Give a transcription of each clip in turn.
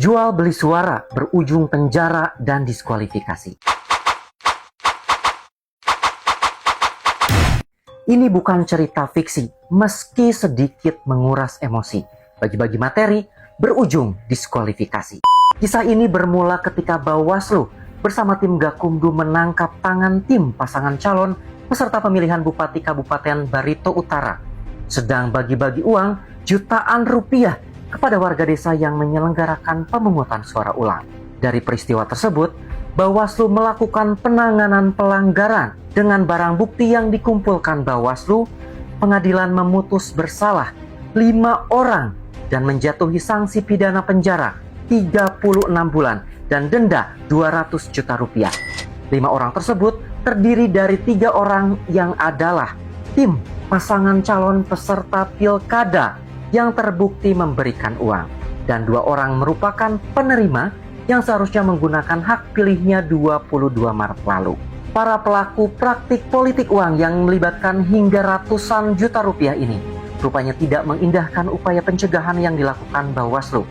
Jual beli suara berujung penjara dan diskualifikasi. Ini bukan cerita fiksi, meski sedikit menguras emosi. Bagi-bagi materi berujung diskualifikasi. Kisah ini bermula ketika Bawaslu bersama tim Gakumdu menangkap tangan tim pasangan calon peserta pemilihan Bupati Kabupaten Barito Utara sedang bagi-bagi uang jutaan rupiah kepada warga desa yang menyelenggarakan pemungutan suara ulang. Dari peristiwa tersebut, Bawaslu melakukan penanganan pelanggaran. Dengan barang bukti yang dikumpulkan Bawaslu, pengadilan memutus bersalah 5 orang dan menjatuhi sanksi pidana penjara 36 bulan dan denda 200 juta rupiah. 5 orang tersebut terdiri dari 3 orang yang adalah tim pasangan calon peserta pilkada yang terbukti memberikan uang, dan 2 orang merupakan penerima yang seharusnya menggunakan hak pilihnya 22 Maret lalu. Para pelaku praktik politik uang yang melibatkan hingga ratusan juta rupiah ini rupanya tidak mengindahkan upaya pencegahan yang dilakukan Bawaslu.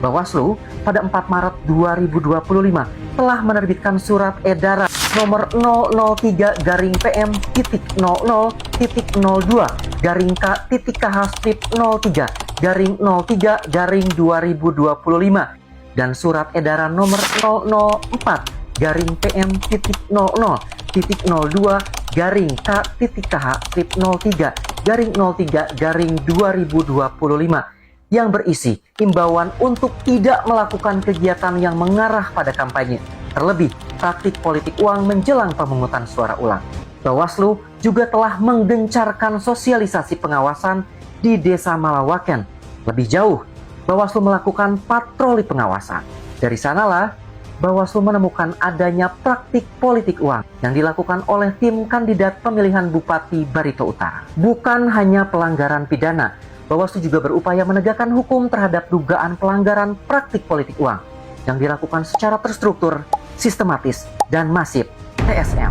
Bawaslu pada 4 Maret 2025 telah menerbitkan surat edaran nomor 003-PM.00.KH-03-03-2025 dan surat edaran nomor 004-PM.00-K-KH-03-03-2025 yang berisi himbauan untuk tidak melakukan kegiatan yang mengarah pada kampanye, terlebih praktik politik uang menjelang pemungutan suara ulang. Bawaslu juga telah menggencarkan sosialisasi pengawasan di Desa Malawaken. Lebih jauh, Bawaslu melakukan patroli pengawasan. Dari sanalah Bawaslu menemukan adanya praktik politik uang yang dilakukan oleh tim kandidat pemilihan Bupati Barito Utara. Bukan hanya pelanggaran pidana, Bawaslu juga berupaya menegakkan hukum terhadap dugaan pelanggaran praktik politik uang yang dilakukan secara terstruktur, sistematis, dan masif TSM.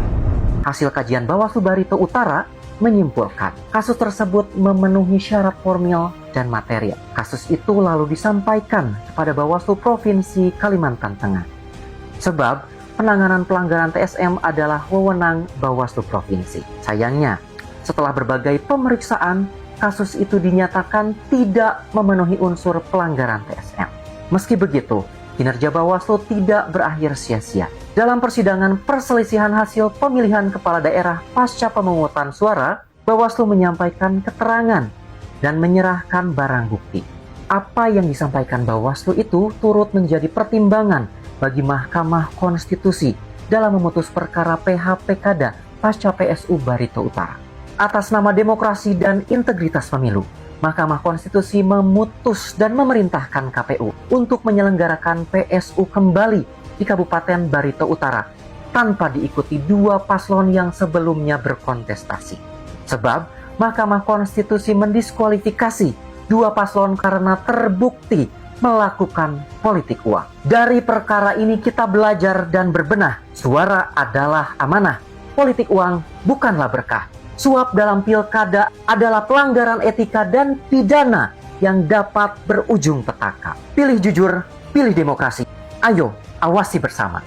Hasil kajian Bawaslu Barito Utara menyimpulkan kasus tersebut memenuhi syarat formil dan material. Kasus itu lalu disampaikan kepada Bawaslu Provinsi Kalimantan Tengah. Sebab penanganan pelanggaran TSM adalah wewenang Bawaslu Provinsi. Sayangnya, setelah berbagai pemeriksaan, kasus itu dinyatakan tidak memenuhi unsur pelanggaran TSM. Meski begitu, kinerja Bawaslu tidak berakhir sia-sia. Dalam persidangan perselisihan hasil pemilihan kepala daerah pasca pemungutan suara, Bawaslu menyampaikan keterangan dan menyerahkan barang bukti. Apa yang disampaikan Bawaslu itu turut menjadi pertimbangan bagi Mahkamah Konstitusi dalam memutus perkara PH-PKD pasca PSU Barito Utara. Atas nama demokrasi dan integritas pemilu, Mahkamah Konstitusi memutus dan memerintahkan KPU untuk menyelenggarakan PSU kembali di Kabupaten Barito Utara tanpa diikuti 2 paslon yang sebelumnya berkontestasi. Sebab Mahkamah Konstitusi mendiskualifikasi 2 paslon karena terbukti melakukan politik uang. Dari perkara ini kita belajar dan berbenah. Suara adalah amanah. Politik uang bukanlah berkah. Suap dalam pilkada adalah pelanggaran etika dan pidana yang dapat berujung petaka. Pilih jujur, pilih demokrasi. Ayo, awasi bersama.